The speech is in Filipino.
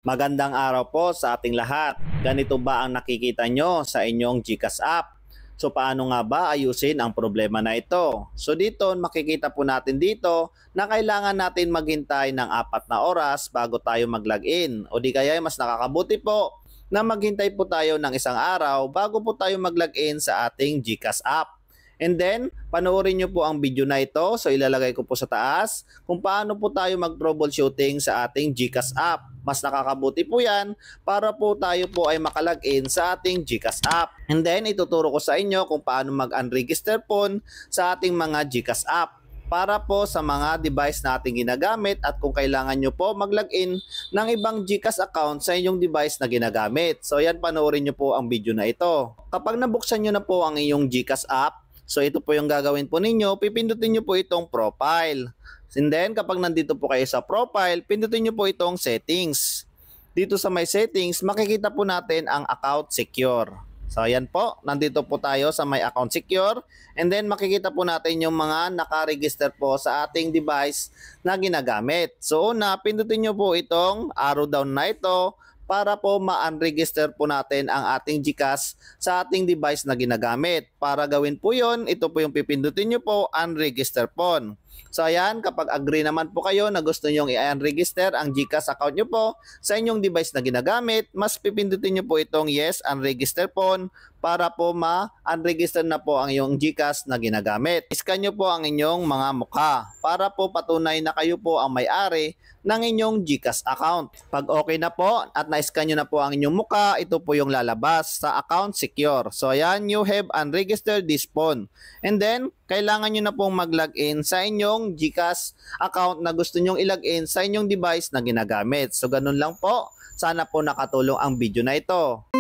Magandang araw po sa ating lahat. Ganito ba ang nakikita nyo sa inyong GCash app? So paano nga ba ayusin ang problema na ito? So dito makikita po natin dito na kailangan natin maghintay ng 4 na oras bago tayo mag-login. O di kaya mas nakakabuti po na maghintay po tayo ng isang araw bago po tayo mag-login sa ating GCash app. And then, panoorin nyo po ang video na ito. So, ilalagay ko po sa taas kung paano po tayo mag-troubleshooting sa ating GCash app. Mas nakakabuti po yan para po tayo po ay makalagin sa ating GCash app. And then, ituturo ko sa inyo kung paano mag-unregister phone sa ating mga GCash app para po sa mga device na ating ginagamit at kung kailangan nyo po mag-login ng ibang GCash account sa inyong device na ginagamit. So, yan, panoorin nyo po ang video na ito. Kapag nabuksan nyo na po ang iyong GCash app, so ito po yung gagawin po ninyo, pipindutin nyo po itong profile. And then kapag nandito po kayo sa profile, pindutin nyo po itong settings. Dito sa may settings, makikita po natin ang account secure. So ayan po, nandito po tayo sa may account secure. And then makikita po natin yung mga nakaregister po sa ating device na ginagamit. So una, pindutin nyo po itong arrow down na ito para po ma-unregister po natin ang ating GCash sa ating device na ginagamit. Para gawin po yon, ito po yung pipindutin nyo po, unregister phone. So ayan, kapag agree naman po kayo na gusto nyong i-unregister ang GCash account nyo po sa inyong device na ginagamit, mas pipindutin nyo po itong yes, unregister phone para po ma-unregister na po ang iyong GCash na ginagamit. Scan nyo po ang inyong mga mukha para po patunay na kayo po ang may-ari ng inyong GCash account. Pag okay na po at na-scan nyo na po ang inyong mukha, ito po yung lalabas sa account secure. So ayan, you have unregistered this phone. And then, kailangan nyo na pong mag-login sa inyong GCash account na gusto nyong i-login sa inyong device na ginagamit. So ganun lang po. Sana po nakatulong ang video na ito.